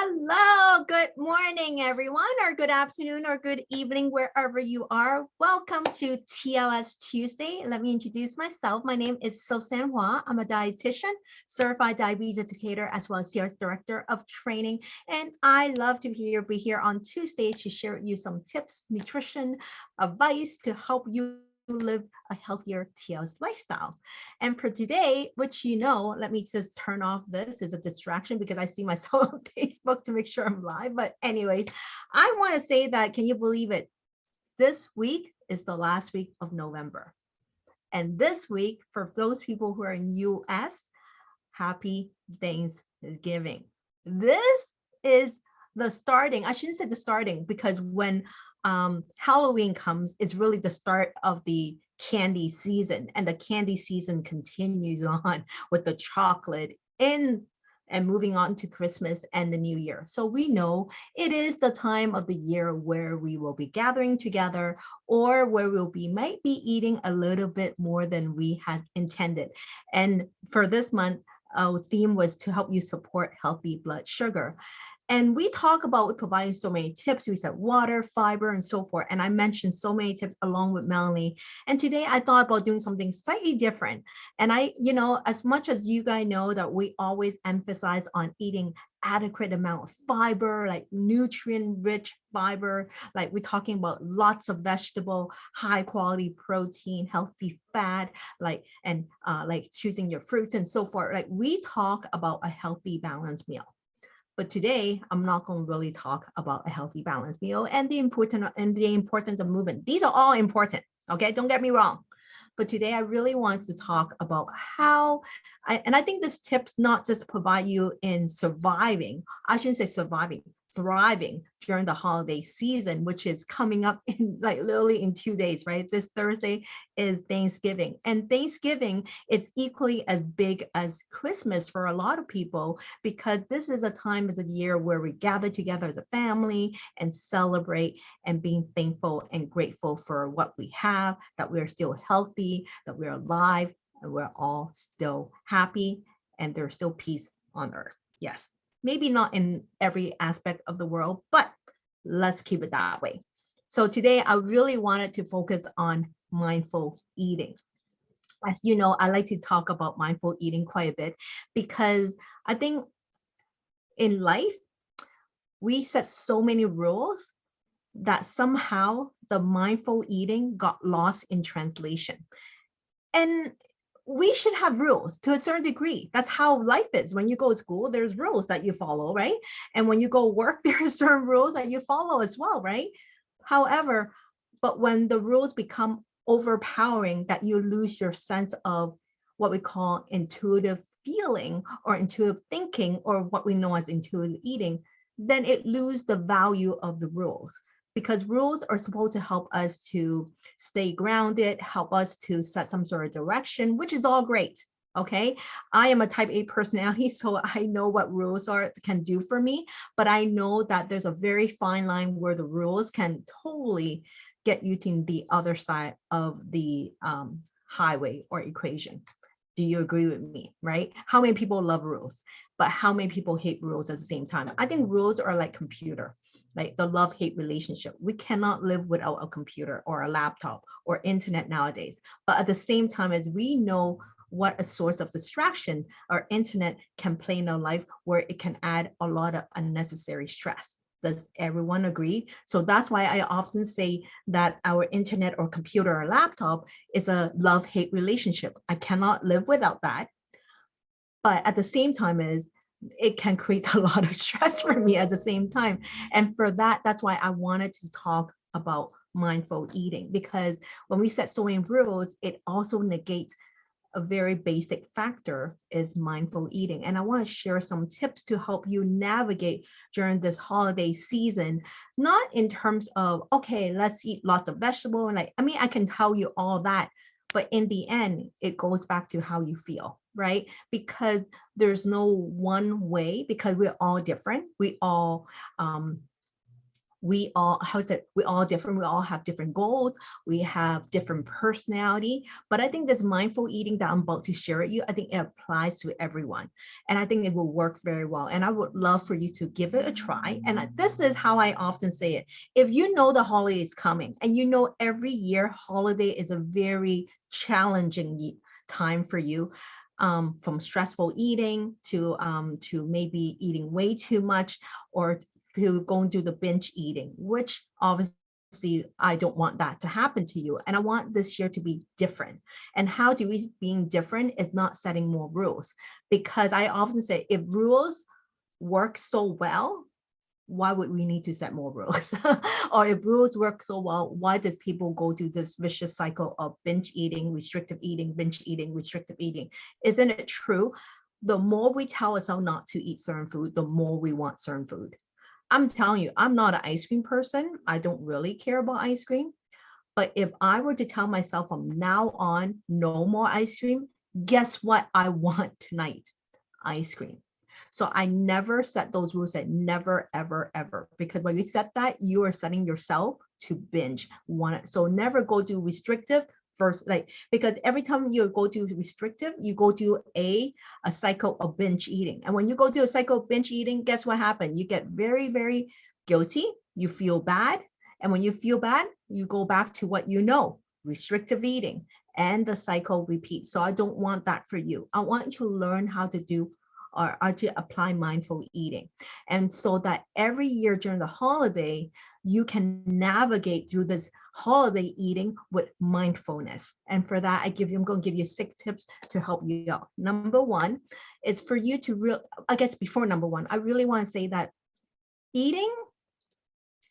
Hello, good morning, everyone, or good afternoon, or good evening, wherever you are. Welcome to TLS Tuesday. Let me introduce myself. My name is Sosan Hua. I'm a dietitian, certified diabetes educator, as well as sales director of training. And I love to be here on Tuesday to share with you some tips, nutrition, advice to help you live a healthier TLS lifestyle. And for today, which let me just turn off this as a distraction because I see myself on Facebook to make sure I'm live. But anyways, I want to say that, can you believe it? This week is the last week of November. And this week, for those people who are in US, happy Thanksgiving. This is the starting. I shouldn't say the starting because when Halloween comes, it's really the start of the candy season, and the candy season continues on with the chocolate and moving on to Christmas and the New Year. So we know it is the time of the year where we will be gathering together, or where might be eating a little bit more than we had intended. And for this month, our theme was to help you support healthy blood sugar. And we providing so many tips. We said water, fiber, and so forth. And I mentioned so many tips along with Melanie. And today I thought about doing something slightly different. And as much as you guys know that we always emphasize on eating adequate amount of fiber, like nutrient-rich fiber, like we're talking about lots of vegetable, high quality protein, healthy fat, like choosing your fruits and so forth. Like we talk about a healthy, balanced meal. But today, I'm not going to really talk about a healthy, balanced meal and the importance of movement. These are all important, okay? Don't get me wrong. But today, I really want to talk about and I think this tips not just provide you in surviving. I shouldn't say surviving, thriving during the holiday season, which is coming up in literally in 2 days, right? This Thursday is Thanksgiving, and Thanksgiving is equally as big as Christmas for a lot of people, because this is a time of the year where we gather together as a family and celebrate and being thankful and grateful for what we have, that we're still healthy, that we're alive, and we're all still happy, and there's still peace on earth. Yes. Maybe not in every aspect of the world, but let's keep it that way. So today I really wanted to focus on mindful eating. As you know, I like to talk about mindful eating quite a bit because I think in life, we set so many rules that somehow the mindful eating got lost in translation. And we should have rules to a certain degree. That's how life is. When you go to school, there's rules that you follow, right? And when you go work, there's certain rules that you follow as well, right? However, but when the rules become overpowering, that you lose your sense of what we call intuitive feeling or intuitive thinking, or what we know as intuitive eating, then it loses the value of the rules. Because rules are supposed to help us to stay grounded, help us to set some sort of direction, which is all great. Okay. I am a type A personality, so I know what rules can do for me, but I know that there's a very fine line where the rules can totally get you to the other side of the highway or equation. Do you agree with me, right? How many people love rules, but how many people hate rules at the same time? I think rules are like computer, like the love-hate relationship. We cannot live without a computer or a laptop or internet nowadays. But at the same time, as we know what a source of distraction our internet can play in our life, where it can add a lot of unnecessary stress. Does everyone agree? So that's why I often say that our internet or computer or laptop is a love-hate relationship. I cannot live without that. But at the same time, it can create a lot of stress for me at the same time. And for that, that's why I wanted to talk about mindful eating, because when we set so many rules, it also negates a very basic factor, is mindful eating. And I want to share some tips to help you navigate during this holiday season, not in terms of, okay, let's eat lots of vegetable. And I can tell you all that, but in the end, it goes back to how you feel, right? Because there's no one way, because we're all different. We all we all, how is it, we all different, we all have different goals, we have different personality. But I think this mindful eating that I'm about to share with you, I think it applies to everyone, and I think it will work very well, and I would love for you to give it a try. And this is how I often say it: if you know the holiday is coming, and you know every year holiday is a very challenging time for you, from stressful eating to maybe eating way too much, or who go and do the binge eating, which obviously I don't want that to happen to you. And I want this year to be different. And how do we being different is not setting more rules. Because I often say, if rules work so well, why would we need to set more rules? Or if rules work so well, why does people go to this vicious cycle of binge eating, restrictive eating, binge eating, restrictive eating? Isn't it true? The more we tell ourselves not to eat certain food, the more we want certain food. I'm telling you, I'm not an ice cream person. I don't really care about ice cream. But if I were to tell myself from now on, no more ice cream, guess what I want tonight? Ice cream. So I never set those rules, that never, ever, ever. Because when you set that, you are setting yourself to binge. So never go to restrictive first, like, because every time you go to restrictive, you go to a cycle of binge eating. And when you go to a cycle of binge eating, guess what happened? You get very, very guilty. You feel bad. And when you feel bad, you go back to what you know, restrictive eating, and the cycle repeats. So I don't want that for you. I want you to learn how to do or to apply mindful eating. And so that every year during the holiday, you can navigate through this holiday eating with mindfulness. And for that, I'm going to give you 6 tips to help you out. Number 1 is for you to I guess before number 1, I really want to say that eating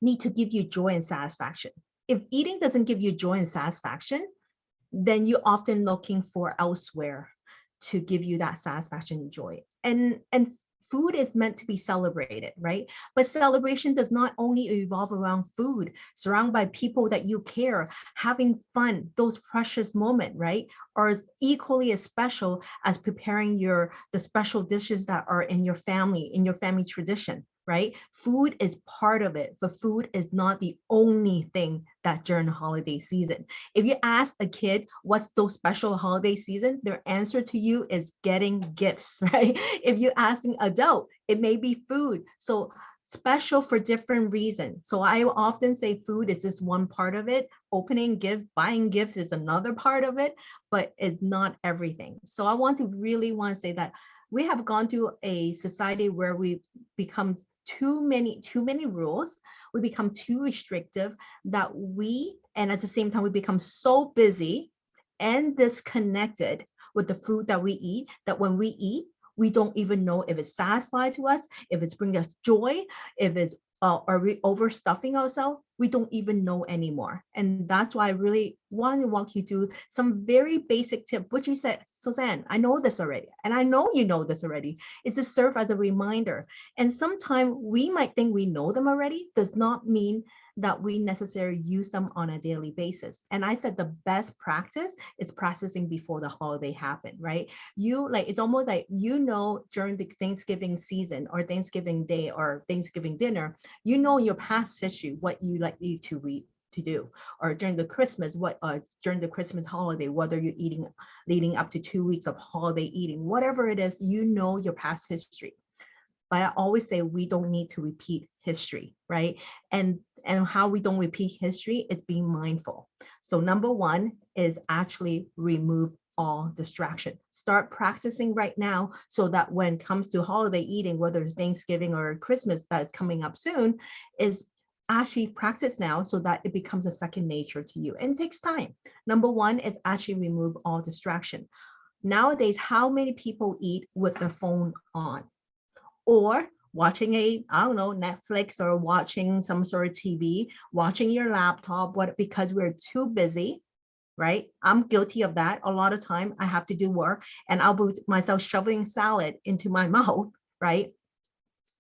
need to give you joy and satisfaction. If eating doesn't give you joy and satisfaction, then you're often looking for elsewhere to give you that satisfaction and joy. And food is meant to be celebrated, right? But celebration does not only evolve around food, surrounded by people that you care, having fun, those precious moments, right? Are equally as special as preparing the special dishes that are in your family tradition, right? Food is part of it, but food is not the only thing that during the holiday season. If you ask a kid what's those special holiday season, their answer to you is getting gifts, right? If you ask an adult, it may be food. So special for different reasons. So I often say food is just one part of it. Opening gift, buying gifts is another part of it, but it's not everything. So I want to say that we have gone to a society where we become too many rules. We become too restrictive, and at the same time we become so busy and disconnected with the food that we eat, that when we eat, we don't even know if it's satisfying to us, if it's bringing us joy, if it's are we overstuffing ourselves? We don't even know anymore. And that's why I really want to walk you through some very basic tip, which you said, Suzanne, I know this already. And I know you know this already. It's to serve as a reminder. And sometimes we might think we know them already, does not mean that we necessarily use them on a daily basis. And I said the best practice is practicing before the holiday happen, right? It's almost like, during the Thanksgiving season or Thanksgiving day or Thanksgiving dinner, your past history, what you likely to read to do, or during the during the Christmas holiday, whether you're eating leading up to 2 weeks of holiday eating, whatever it is, your past history. But I always say we don't need to repeat history, right? And how we don't repeat history is being mindful. So number 1 is actually remove all distraction. Start practicing right now, so that when it comes to holiday eating, whether it's Thanksgiving or Christmas that's coming up soon, is actually practice now so that it becomes a second nature to you. And it takes time. Number 1 is actually remove all distraction. Nowadays, how many people eat with their phone on? Or watching Netflix, or watching some sort of TV, watching your laptop, because we're too busy, right? I'm guilty of that. A lot of time I have to do work and I'll be myself shoveling salad into my mouth, right?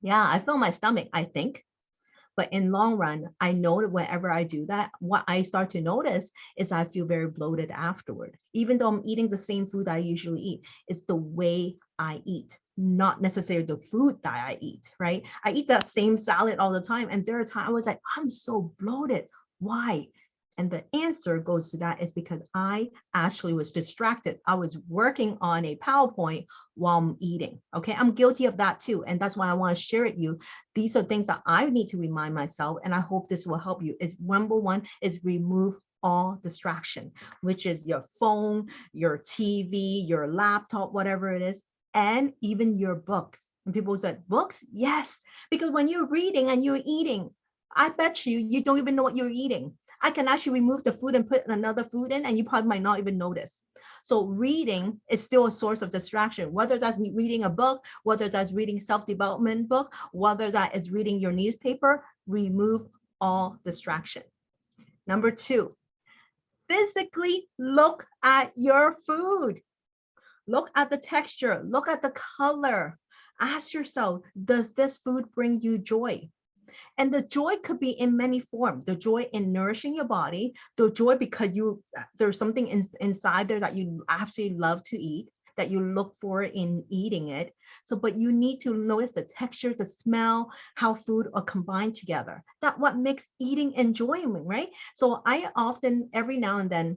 Yeah, I feel my stomach, I think. But in long run, I know that whenever I do that, what I start to notice is I feel very bloated afterward. Even though I'm eating the same food I usually eat, it's the way I eat. not necessarily the food that I eat, right? I eat that same salad all the time. And there are times I was like, I'm so bloated. Why? And the answer goes to that is because I actually was distracted. I was working on a PowerPoint while I'm eating. Okay. I'm guilty of that too. And that's why I want to share with you. These are things that I need to remind myself. And I hope this will help you. Is number one is remove all distraction, which is your phone, your TV, your laptop, whatever it is, and even your books. And people said, books? Yes, because when you're reading and you're eating, I bet you don't even know what you're eating. I can actually remove the food and put another food in, and you probably might not even notice. So reading is still a source of distraction, whether that's reading a book, whether that's reading self-development book, whether that is reading your newspaper, remove all distraction. Number two, physically look at your food. Look at the texture, look at the color. Ask yourself, does this food bring you joy? And the joy could be in many forms. The joy in nourishing your body, the joy because there's something inside there that you absolutely love to eat, that you look for in eating it. So, but you need to notice the texture, the smell, how food are combined together. That's what makes eating enjoyment, right? So I often, every now and then,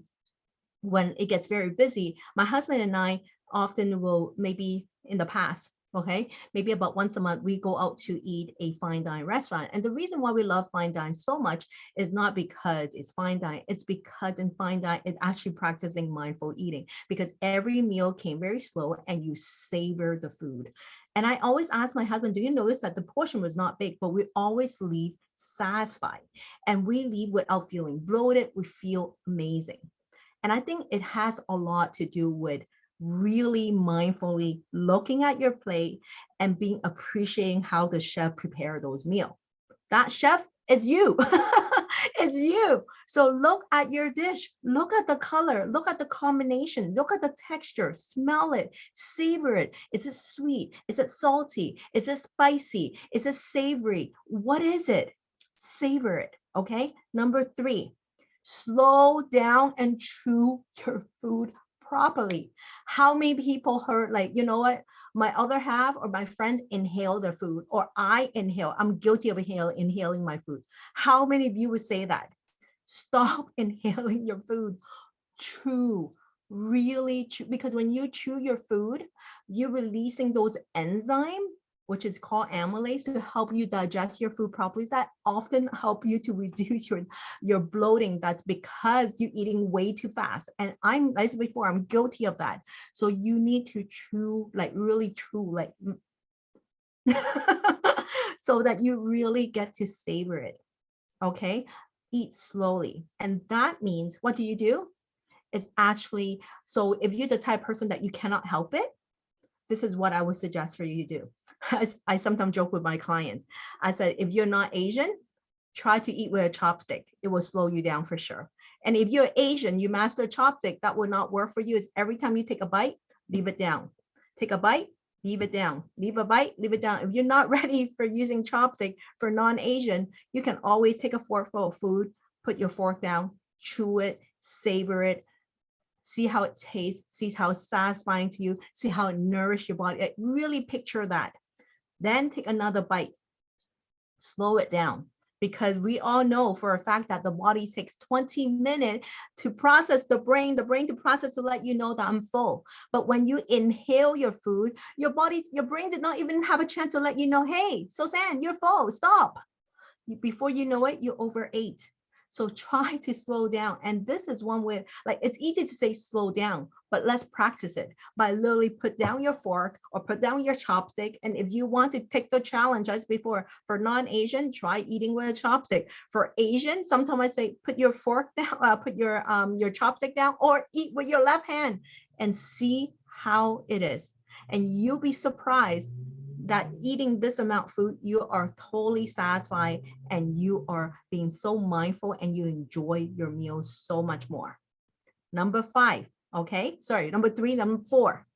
when it gets very busy, my husband and I often will, maybe in the past, okay, maybe about once a month, we go out to eat a fine dining restaurant. And the reason why we love fine dining so much is not because it's fine dining, it's because in fine dining, it's actually practicing mindful eating, because every meal came very slow and you savor the food. And I always ask my husband, do you notice that the portion was not big, but we always leave satisfied, and we leave without feeling bloated, we feel amazing. And I think it has a lot to do with really mindfully looking at your plate and being appreciating how the chef prepared those meals. That chef is you. It's you. So look at your dish, look at the color, look at the combination, look at the texture, smell it, savor it. Is it sweet? Is it salty? Is it spicy? Is it savory? What is it? Savor it. Okay. Number three, slow down and chew your food properly. How many people heard, like, you know what, my other half or my friends inhale their food, or I inhale. I'm guilty of inhaling my food. How many of you would say that? Stop inhaling your food. Chew, really chew, because when you chew your food, you're releasing those enzymes, which is called amylase, to help you digest your food properly. That often help you to reduce your bloating. That's because you're eating way too fast. And I'm, like I said before, I'm guilty of that. So you need to chew, like really chew, like so that you really get to savor it. Okay, eat slowly. And that means, what do? It's actually, so if you're the type of person that you cannot help it, this is what I would suggest for you to do. I sometimes joke with my clients. I said, if you're not Asian, try to eat with a chopstick. It will slow you down for sure. And if you're Asian, you master a chopstick, that will not work for you. Is every time you take a bite, leave it down. Take a bite, leave it down. Leave a bite, leave it down. If you're not ready for using chopstick for non-Asian, you can always take a forkful of food, put your fork down, chew it, savor it, see how it tastes, see how it's satisfying to you, see how it nourishes your body. Like, really picture that. Then take another bite, slow it down, because we all know for a fact that the body takes 20 minutes to process the brain to process, to let you know that I'm full. But when you inhale your food, your brain did not even have a chance to let you know, hey, Suzanne, you're full, stop. Before you know it, you overate. So try to slow down. And this is one way, like, it's easy to say slow down, but let's practice it by literally put down your fork or put down your chopstick. And if you want to take the challenge, as before, for non-Asian, try eating with a chopstick. For Asian, sometimes I say, put your fork down, put your chopstick down, or eat with your left hand and see how it is. And you'll be surprised that eating this amount of food, you are totally satisfied and you are being so mindful and you enjoy your meals so much more. Number five, okay, sorry, number three, number four,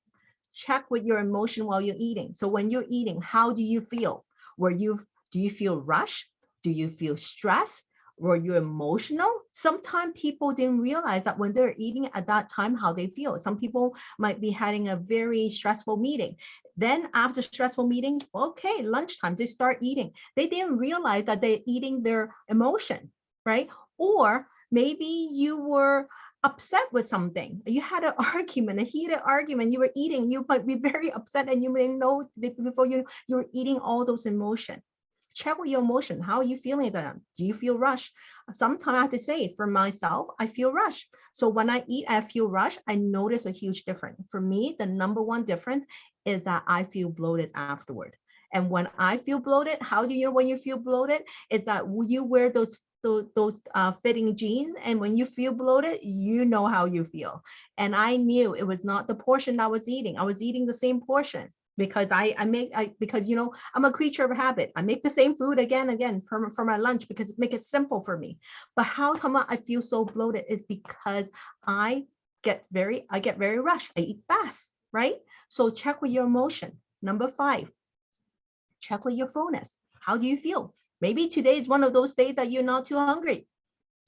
check with your emotion while you're eating. So when you're eating, how do you feel? Do you feel rushed? Do you feel stressed? Were you emotional? Sometimes people didn't realize that when they're eating at that time, how they feel. Some people might be having a very stressful meeting. Then after stressful meetings, okay, lunchtime, they start eating. They didn't realize that they're eating their emotion, right? Or maybe you were upset with something. You had an argument, a heated argument. You were eating. You might be very upset, and you may know before you were eating all those emotions. Check with your emotion. How are you feeling then? Do you feel rushed? Sometimes I have to say, for myself, I feel rushed. So when I eat, I feel rushed. I notice a huge difference. For me, the number one difference is that I feel bloated afterward. And when I feel bloated, how do you know when you feel bloated? Is that you wear those fitting jeans, and when you feel bloated, you know how you feel. And I knew it was not the portion I was eating. I was eating the same portion because because I'm a creature of habit. I make the same food again for my lunch because it makes it simple for me. But how come I feel so bloated is because I get very rushed. I eat fast, right? So check with your emotion. Number 5, check with your fullness. How do you feel? Maybe today is one of those days that you're not too hungry.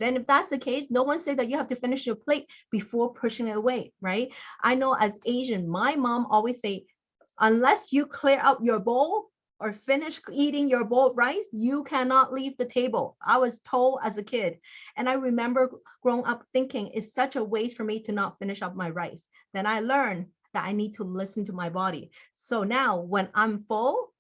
Then if that's the case, no one said that you have to finish your plate before pushing it away, right? I know as Asian, my mom always say, unless you clear out your bowl or finish eating your bowl of rice, you cannot leave the table. I was told as a kid. And I remember growing up thinking it's such a waste for me to not finish up my rice. Then I learned that I need to listen to my body. So now when I'm full,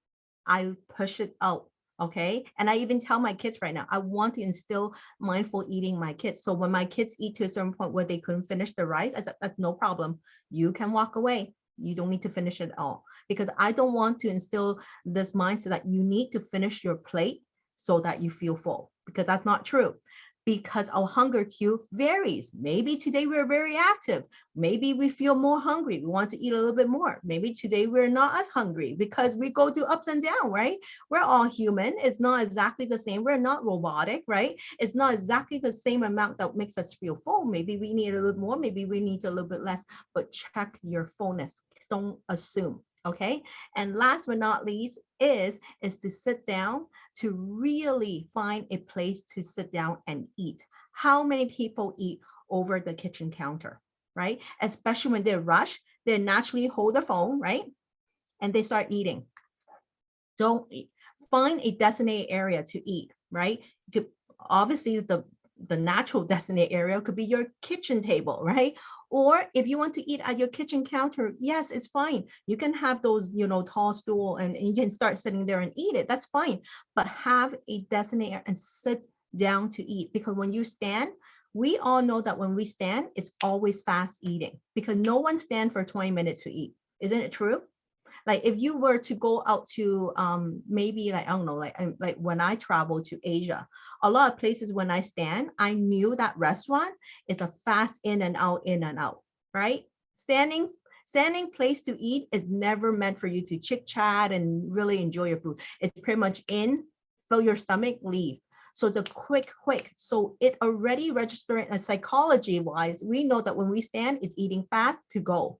I push it out. Okay. And I even tell my kids right now, I want to instill mindful eating my kids. So when my kids eat to a certain point where they couldn't finish the rice, I said, that's no problem. You can walk away. You don't need to finish it all, because I don't want to instill this mindset that you need to finish your plate so that you feel full, because that's not true. Because our hunger cue varies. Maybe today we're very active. Maybe we feel more hungry. We want to eat a little bit more. Maybe today we're not as hungry because we go through ups and downs, right? We're all human. It's not exactly the same. We're not robotic, right? It's not exactly the same amount that makes us feel full. Maybe we need a little more. Maybe we need a little bit less, but check your fullness. Don't assume. Okay. And last but not least is to sit down, to really find a place to sit down and eat. How many people eat over the kitchen counter, right? Especially when they're rushed, they naturally hold the phone, right? And they start eating. Don't eat. Find a designated area to eat, right? Obviously, the natural designated area could be your kitchen table, right? Or if you want to eat at your kitchen counter, yes, it's fine. You can have those, tall stool and you can start sitting there and eat it. That's fine. But have a designated and sit down to eat, because when you stand, we all know that when we stand, it's always fast eating, because no one stands for 20 minutes to eat. Isn't it true? Like if you were to go out to maybe like, I don't know, like when I travel to Asia, a lot of places when I stand, I knew that restaurant is a fast in and out, right? Standing place to eat is never meant for you to chit chat and really enjoy your food. It's pretty much in, fill your stomach, leave. So it's a quick. So it already registered as psychology wise. We know that when we stand, it's eating fast to go.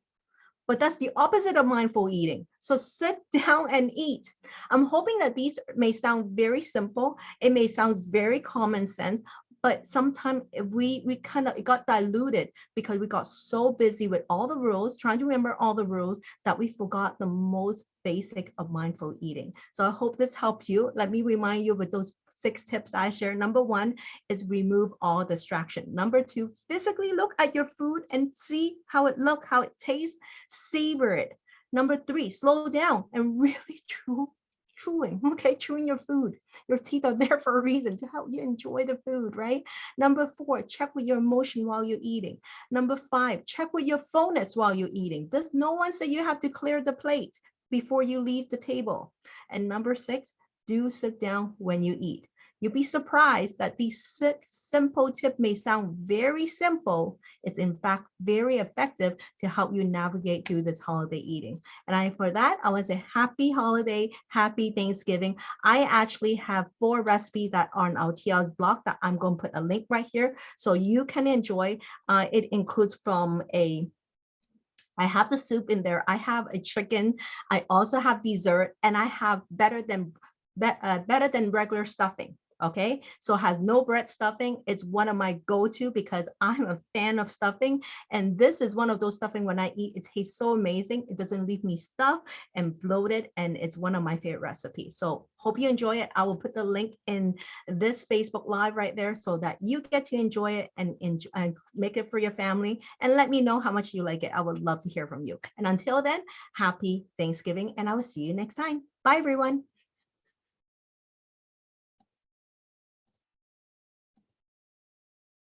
But that's the opposite of mindful eating. So sit down and eat. I'm hoping that these may sound very simple. It may sound very common sense, but sometimes we kind of got diluted because we got so busy with all the rules, trying to remember all the rules, that we forgot the most basic of mindful eating. So I hope this helped you. Let me remind you with those 6 tips I share. Number 1 is remove all distraction. Number 2, physically look at your food and see how it looks, how it tastes, savor it. Number 3, slow down and really chewing your food. Your teeth are there for a reason, to help you enjoy the food, right? Number 4, check with your emotion while you're eating. Number 5, check with your fullness while you're eating. Does no one say you have to clear the plate before you leave the table? And number 6, do sit down when you eat. You'll be surprised that these 6 simple tips may sound very simple. It's in fact very effective to help you navigate through this holiday eating. And for that, I want to say happy holiday, happy Thanksgiving. I actually have 4 recipes that are on our TL's blog that I'm going to put a link right here so you can enjoy. It includes I have the soup in there. I have a chicken. I also have dessert, and I have better than regular stuffing. Okay, so it has no bread stuffing. It's one of my go-to because I'm a fan of stuffing, and this is one of those stuffing when I eat, it tastes so amazing. It doesn't leave me stuffed and bloated, and it's one of my favorite recipes. So hope you enjoy it. I will put the link in this Facebook Live right there so that you get to enjoy it and make it for your family, and let me know how much you like it. I would love to hear from you. And until then, happy Thanksgiving, and I will see you next time. Bye, everyone.